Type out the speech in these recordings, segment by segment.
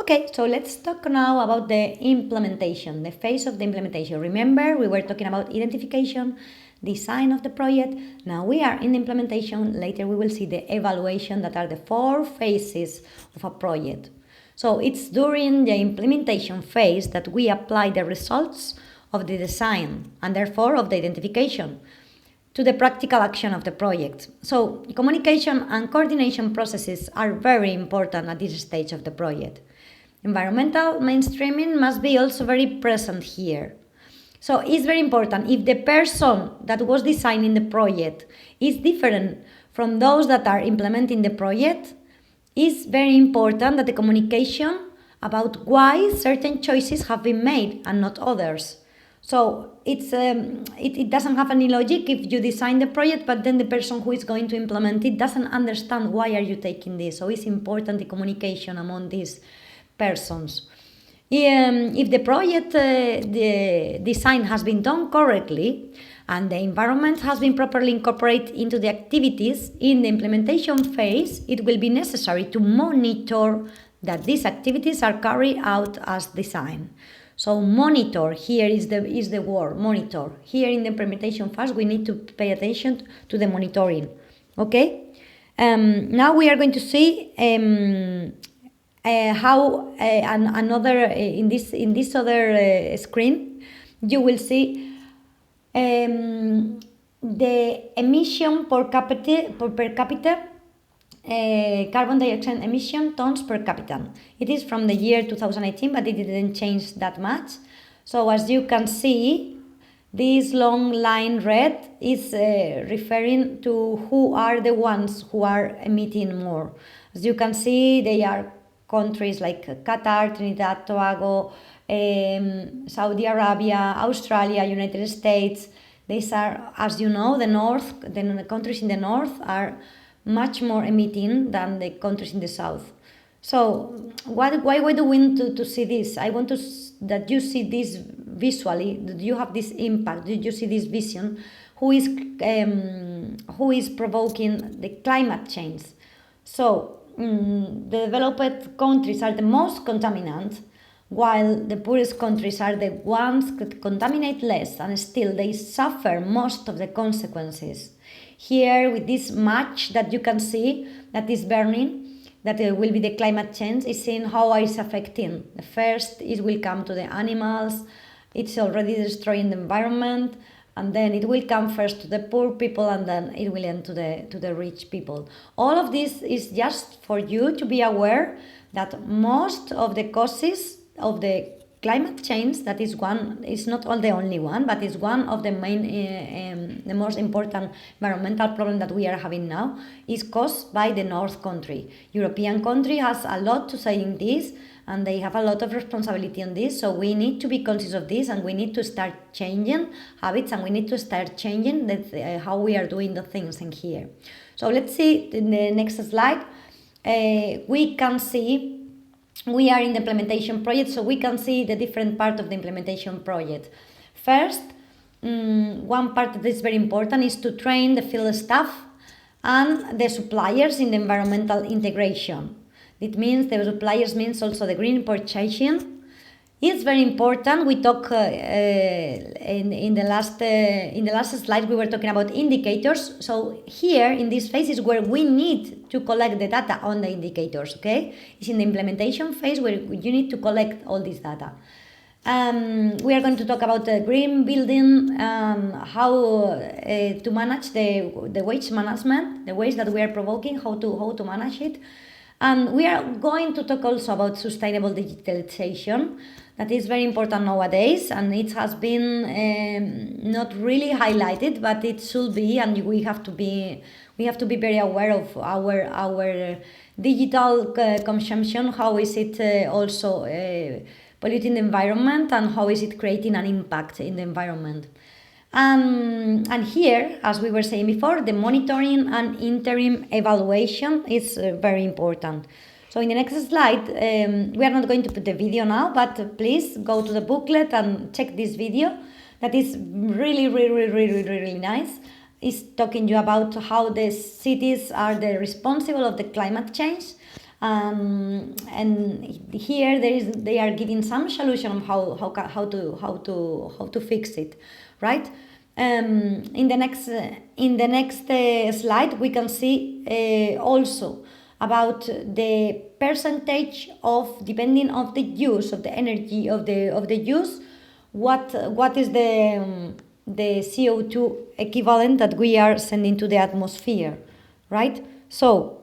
Okay, so let's talk now about the implementation, the phase of the implementation. Remember, we were talking about identification, design of the project. Now we are in the implementation. Later we will see the evaluation, that are the 4 phases of a project. So it's during the implementation phase that we apply the results of the design and therefore of the identification to the practical action of the project. So communication and coordination processes are very important at this stage of the project. Environmental mainstreaming must be also very present here. So it's very important. If the person that was designing the project is different from those that are implementing the project, it's very important that the communication about why certain choices have been made and not others. So it doesn't have any logic if you design the project, but then the person who is going to implement it doesn't understand why are you taking this. So it's important the communication among these persons. If the project the design has been done correctly and the environment has been properly incorporated into the activities in the implementation phase, it will be necessary to monitor that these activities are carried out as designed. So monitor, here is the word, monitor. Here in the implementation phase, we need to pay attention to the monitoring. Okay? Now we are going to see how another in this other screen you will see the emission per capita carbon dioxide emission tons per capita. It is from the year 2018, but it didn't change that much. So as you can see, this long line red is referring to who are the ones who are emitting more. As you can see, they are countries like Qatar, Trinidad, Tobago, Saudi Arabia, Australia, United States. These are, as you know, the countries in the north are much more emitting than the countries in the south. So why do we want to see this? I want that you see this visually, that you have this impact, that you see this vision, who is provoking the climate change. So the developed countries are the most contaminant, while the poorest countries are the ones that contaminate less, and still they suffer most of the consequences. Here, with this match that you can see that is burning, that will be the climate change, is seeing how it's affecting. The first, it will come to the animals, it's already destroying the environment, and then it will come first to the poor people, and then it will end to the rich people. All of this is just for you to be aware that most of the causes of the climate change, that is not the only one, but is one of the main, the most important environmental problem that we are having now, is caused by the North country. European country has a lot to say in this, and they have a lot of responsibility on this, so we need to be conscious of this, and we need to start changing habits, and we need to start changing how we are doing the things in here. So let's see in the next slide. We can see we are in the implementation project, so we can see the different part of the implementation project. First, one part that is very important is to train the field staff and the suppliers in the environmental integration. It means the suppliers means also the green purchasing. It's very important. We talk in the last slide we were talking about indicators. So here in this phase is where we need to collect the data on the indicators. Okay, it's in the implementation phase where you need to collect all this data. We are going to talk about green building, how to manage the waste management, the waste that we are provoking, how to manage it. And we are going to talk also about sustainable digitalization. That is very important nowadays, and it has been not really highlighted, but it should be, and we have to be very aware of our digital consumption. How is it also polluting the environment, and how is it creating an impact in the environment? And here, as we were saying before, the monitoring and interim evaluation is very important. So in the next slide, we are not going to put the video now, but please go to the booklet and check this video. That is really nice. It's talking you about how the cities are the responsible of the climate change, And here they are giving some solution of how to fix it, right? In the next slide we can see also about the percentage of, depending of the use of the energy of the use, what is the CO2 equivalent that we are sending to the atmosphere, right? So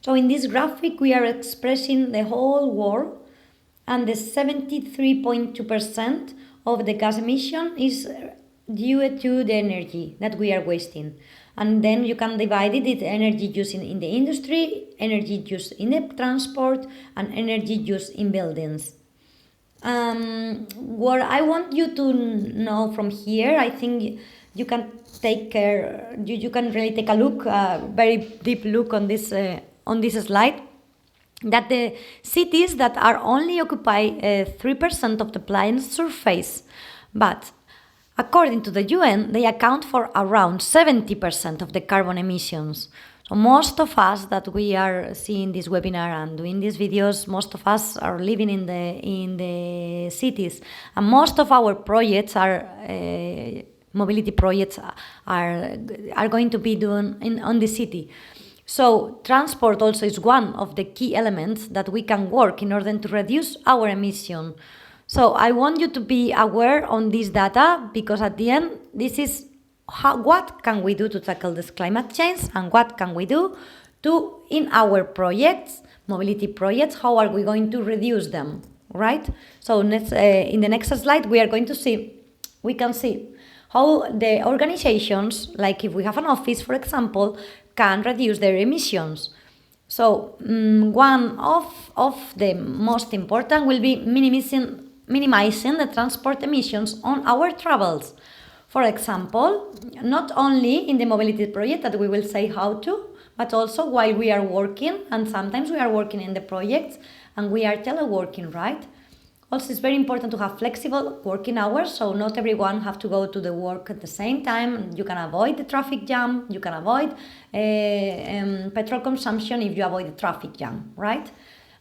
in this graphic we are expressing the whole world, and the 73.2% of the gas emission is due to the energy that we are wasting. And then you can divide it into energy used in the industry, energy used in the transport, and energy used in buildings. What I want you to know from here, I think you can take care, you can really take a look, very deep look on this slide, that the cities that are only occupy 3% of the planet's surface, but according to the UN, they account for around 70% of the carbon emissions. So most of us that we are seeing this webinar and doing these videos, most of us are living in the cities, and most of our projects are mobility projects are going to be done on the city. So transport also is one of the key elements that we can work in order to reduce our emission. So I want you to be aware on this data, because at the end, this is what can we do to tackle this climate change, and what can we do to, in our projects, mobility projects, how are we going to reduce them, right? So next, in the next slide, we can see how the organizations, like if we have an office, for example, can reduce their emissions. So one of the most important will be minimizing the transport emissions on our travels. For example, not only in the mobility project that we will say how to, but also while we are working, and sometimes we are working in the projects and we are teleworking, right? Also, it's very important to have flexible working hours, so not everyone have to go to the work at the same time. You can avoid the traffic jam, you can avoid petrol consumption if you avoid the traffic jam, right?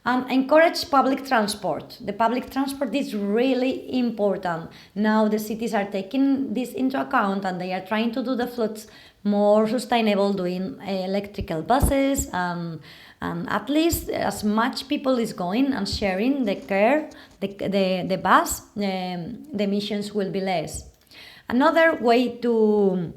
Encourage public transport. The public transport is really important. Now the cities are taking this into account, and they are trying to do the floats more sustainable, doing electrical buses, and at least as much people is going and sharing the bus, the emissions will be less. Another way to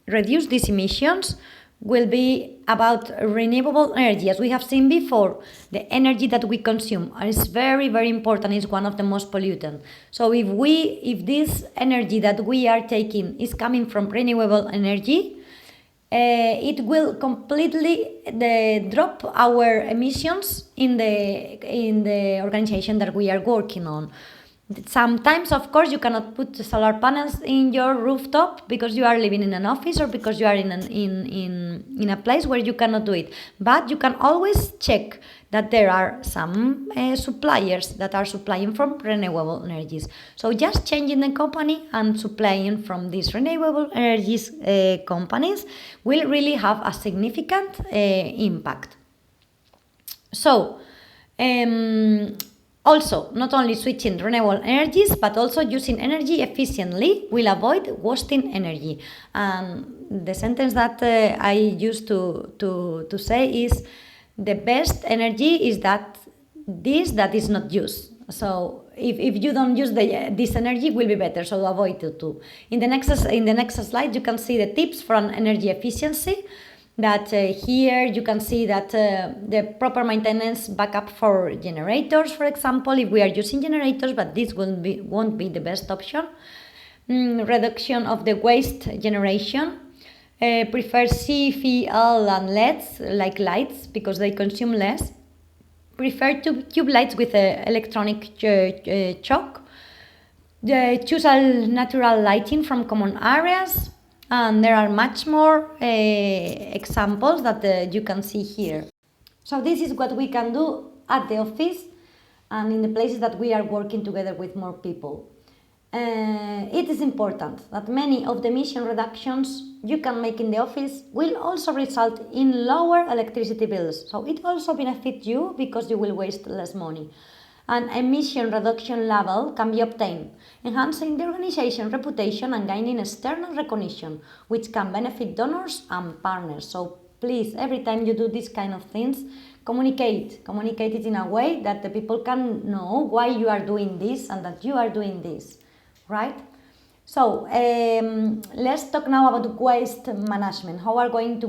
reduce these emissions will be about renewable energy. As we have seen before, the energy that we consume is very, very important, is one of the most pollutant. So if this energy that we are taking is coming from renewable energy, it will completely drop our emissions in the organization that we are working on. Sometimes, of course, you cannot put solar panels in your rooftop because you are living in an office, or because you are in a place where you cannot do it. But you can always check that there are some suppliers that are supplying from renewable energies. So just changing the company and supplying from these renewable energies companies will really have a significant impact. So, also, not only switching renewable energies, but also using energy efficiently will avoid wasting energy. The sentence that I used to say is, the best energy is that is not used. So if you don't use this energy, will be better. So avoid it too. In the next slide, you can see the tips from energy efficiency. That here you can see that the proper maintenance backup for generators, for example, if we are using generators, but this won't be the best option. Reduction of the waste generation. Prefer CFL and LEDs, like lights, because they consume less. Prefer tube lights with electronic choke. Choose natural lighting from common areas. And there are much more examples that you can see here. So this is what we can do at the office and in the places that we are working together with more people. it is important that many of the emission reductions you can make in the office will also result in lower electricity bills. So it also benefits you because you will waste less money. An emission reduction level can be obtained, enhancing the organization's reputation and gaining external recognition, which can benefit donors and partners. So please, every time you do these kind of things, communicate it in a way that the people can know why you are doing this and that you are doing this, right? So let's talk now about waste management. How we are going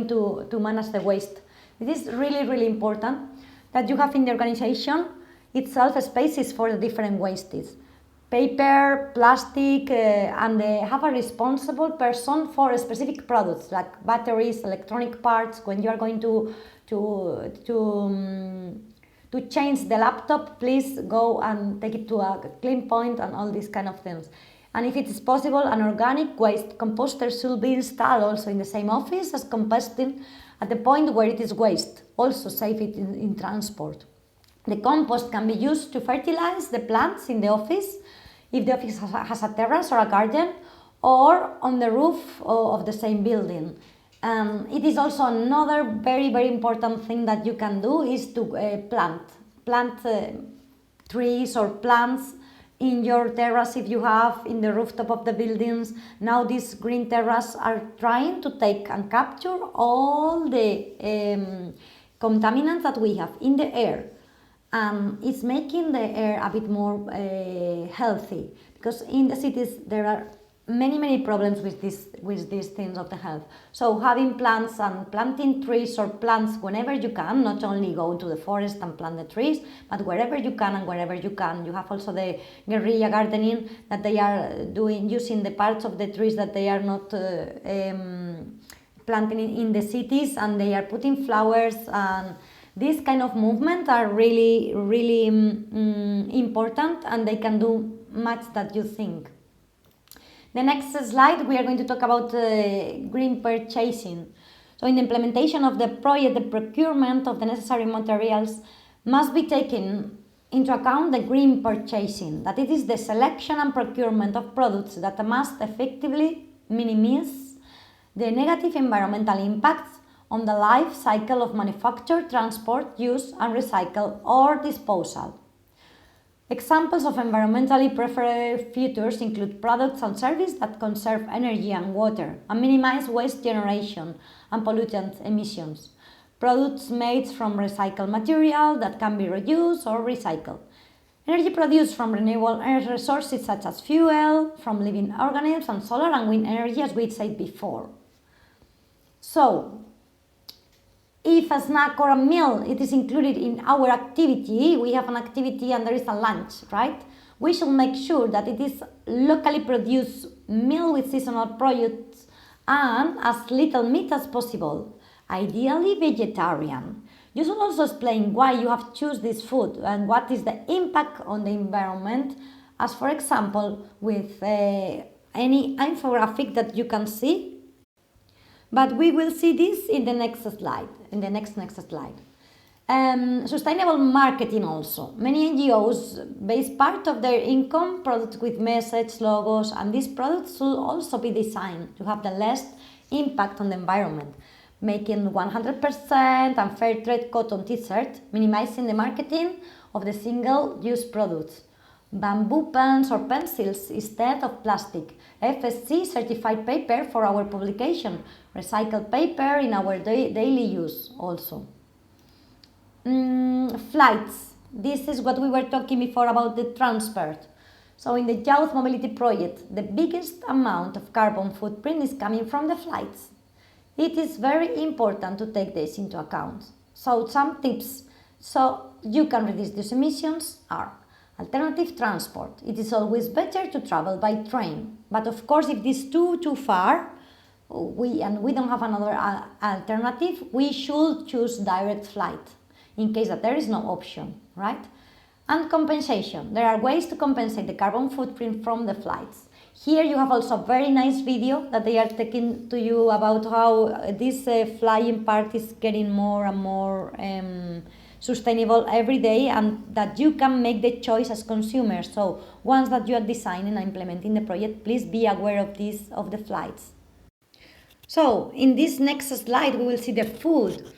to manage the waste. It is really important that you have in the organization itself spaces for the different wastes. Paper, plastic, and have a responsible person for specific products like batteries, electronic parts. When you are going to change the laptop, please go and take it to a clean point and all these kind of things. And if it is possible, an organic waste composter should be installed also in the same office as composting at the point where it is waste, also save it in transport. The compost can be used to fertilize the plants in the office, if the office has a terrace or a garden, or on the roof of the same building. It is also another very important thing that you can do is to plant trees or plants in your terrace if you have in the rooftop of the buildings. Now these green terraces are trying to take and capture all the contaminants that we have in the air. It's making the air a bit more healthy, because in the cities there are many problems with these things of the health. So having plants and planting trees or plants whenever you can, not only go to the forest and plant the trees, but wherever you can and wherever you can. You have also the guerrilla gardening that they are doing, using the parts of the trees that they are not planting in the cities, and they are putting flowers, and these kind of movements are really important, and they can do much that you think. The next slide, we are going to talk about green purchasing. So in the implementation of the project, the procurement of the necessary materials must be taken into account the green purchasing, that it is the selection and procurement of products that must effectively minimize the negative environmental impacts on the life cycle of manufacture, transport, use and recycle or disposal. Examples of environmentally preferred features include products and services that conserve energy and water and minimize waste generation and pollutant emissions. Products made from recycled material that can be reused or recycled. Energy produced from renewable resources such as fuel, from living organisms, and solar and wind energy, as we said before. So, if a snack or a meal it is included in our activity, we have an activity and there is a lunch, right? We should make sure that it is locally produced meal with seasonal products and as little meat as possible, ideally vegetarian. You should also explain why you have chosen this food and what is the impact on the environment, as for example with any infographic that you can see. But we will see this in the next slide, next slide. Sustainable marketing also. Many NGOs base part of their income products with message, logos, and these products should also be designed to have the least impact on the environment, making 100% and fair trade cotton t-shirt, minimizing the marketing of the single-use products. Bamboo pens or pencils instead of plastic, FSC certified paper for our publication, recycled paper in our daily use also. Flights, this is what we were talking before about the transport. So in the Youth Mobility Project, the biggest amount of carbon footprint is coming from the flights. It is very important to take this into account. So some tips so you can reduce these emissions are: alternative transport. It is always better to travel by train. But of course, if this is too far, we don't have another alternative, we should choose direct flight in case that there is no option, right? And compensation. There are ways to compensate the carbon footprint from the flights. Here you have also a very nice video that they are taking to you about how this flying part is getting more and more sustainable every day, and that you can make the choice as consumers. So once that you are designing and implementing the project, please be aware of this, of the flights. So in this next slide, we will see the food,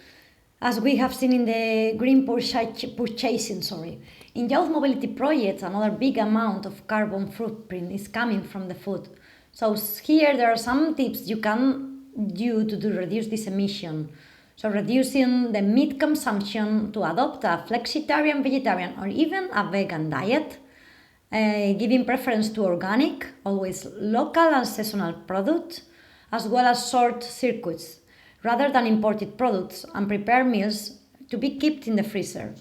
as we have seen in the green purchasing. In youth mobility projects, another big amount of carbon footprint is coming from the food. So here there are some tips you can do to reduce this emission. So reducing the meat consumption, to adopt a flexitarian, vegetarian, or even a vegan diet, giving preference to organic, always local and seasonal products, as well as short circuits, rather than imported products, and prepare meals to be kept in the freezer.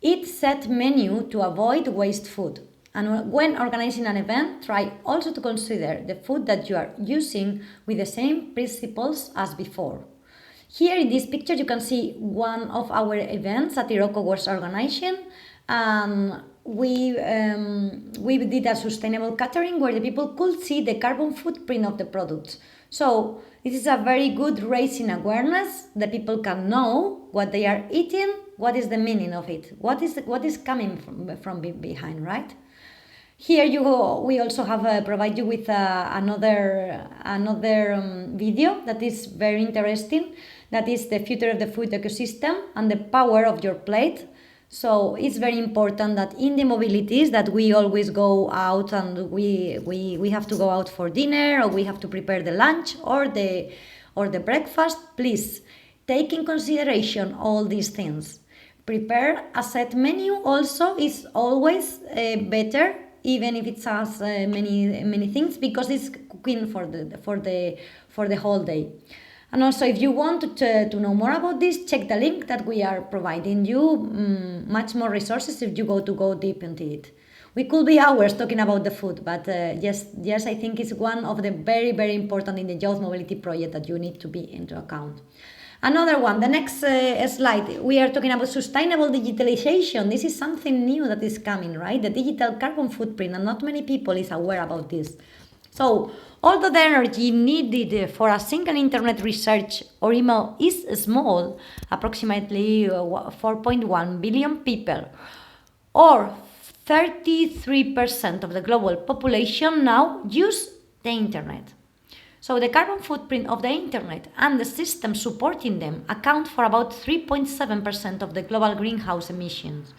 Eat set menu to avoid waste food. And when organizing an event, try also to consider the food that you are using with the same principles as before. Here in this picture you can see one of our events that Iroko was organizing, and we did a sustainable catering where the people could see the carbon footprint of the products. So this is a very good raising awareness. The people can know what they are eating, what is the meaning of it, what is coming from behind, right? Here we also have provide you with another video that is very interesting. That is the future of the food ecosystem and the power of your plate. So it's very important that in the mobilities that we always go out, and we have to go out for dinner, or we have to prepare the lunch or the breakfast. Please take in consideration all these things. Prepare a set menu also is always better, even if it has many things, because it's cooking for the whole day. And also, if you want to know more about this, check the link that we are providing you. Much more resources if you go deep into it. We could be hours talking about the food, but yes, I think it's one of the very, very important in the youth mobility project that you need to be into account. Another one, the next slide, we are talking about sustainable digitalization. This is something new that is coming, right? The digital carbon footprint, and not many people is aware about this. So, although the energy needed for a single internet research or email is small, approximately 4.1 billion people, or 33% of the global population now use the internet. So the carbon footprint of the internet and the system supporting them account for about 3.7% of the global greenhouse emissions.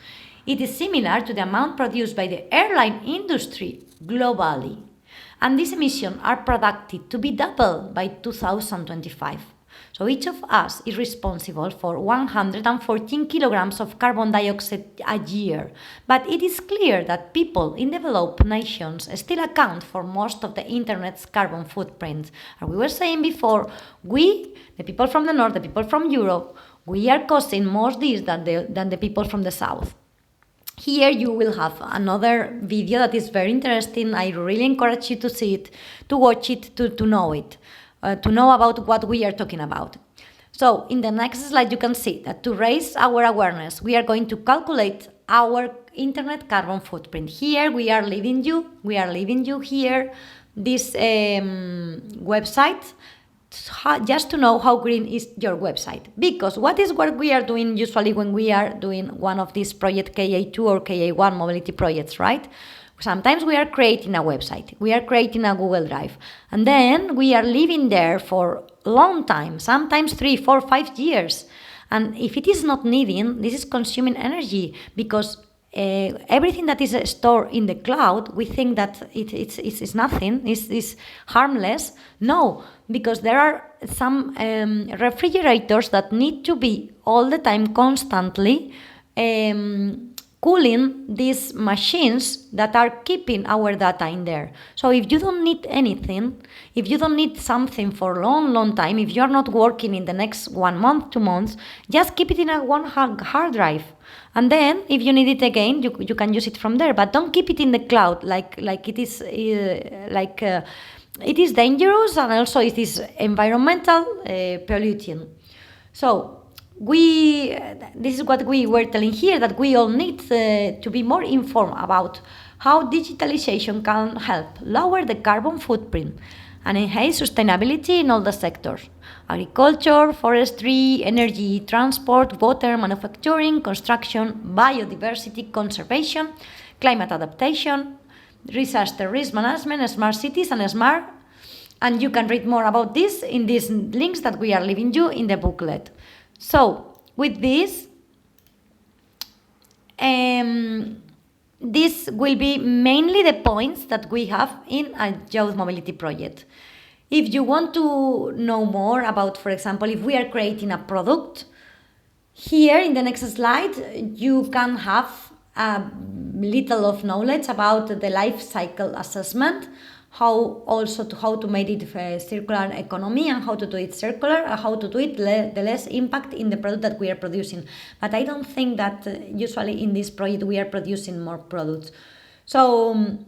It is similar to the amount produced by the airline industry globally. And these emissions are predicted to be double by 2025. So each of us is responsible for 114 kilograms of carbon dioxide a year. But it is clear that people in developed nations still account for most of the internet's carbon footprint. And we were saying before, we, the people from the north, the people from Europe, we are causing more this than the people from the south. Here you will have another video that is very interesting. I really encourage you to see it, to watch it, to know it, to know about what we are talking about. So in the next slide you can see that to raise our awareness, we are going to calculate our internet carbon footprint. Here we are leaving you here this website, just to know how green is your website. Because what we are doing usually when we are doing one of these project KA2 or KA1 mobility projects, right? Sometimes we are creating a website, we are creating a Google Drive, and then we are living there for a long time, sometimes 3, 4, 5 years. And if it is not needing, this is consuming energy, because everything that is stored in the cloud, we think that it's nothing, it's harmless. No, because there are some refrigerators that need to be all the time constantly cooling these machines that are keeping our data in there. So if you don't need anything, if you don't need something for a long time, if you're not working in the next 1 month, 2 months, just keep it in a one hard drive. And then if you need it again, you can use it from there, but don't keep it in the cloud like it is it is dangerous, and also it is environmental polluting. So this is what we were telling here, that we all need to be more informed about how digitalization can help lower the carbon footprint. and enhance sustainability in all the sectors: agriculture, forestry, energy, transport, water, manufacturing, construction, biodiversity conservation, climate adaptation, disaster risk management, smart cities, and you can read more about this in these links that we are leaving you in the booklet. So with this, this will be mainly the points that we have in a youth mobility project. If you want to know more about, for example, if we are creating a product, here in the next slide, you can have a little of knowledge about the life cycle assessment, how to make it a circular economy and how to do it circular, and how to do it the less impact in the product that we are producing. But I don't think that usually in this project we are producing more products. So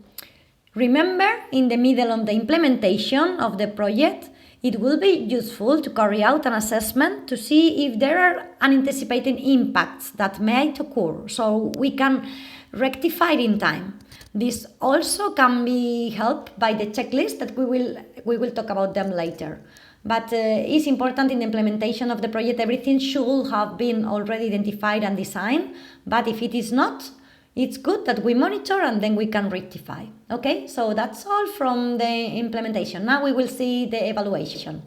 remember, in the middle of the implementation of the project, it will be useful to carry out an assessment to see if there are unanticipated impacts that might occur, so we can rectify it in time. This also can be helped by the checklist that we will talk about them later. But it's important in the implementation of the project, everything should have been already identified and designed, but if it is not, it's good that we monitor and then we can rectify. Okay, so that's all from the implementation. Now we will see the evaluation.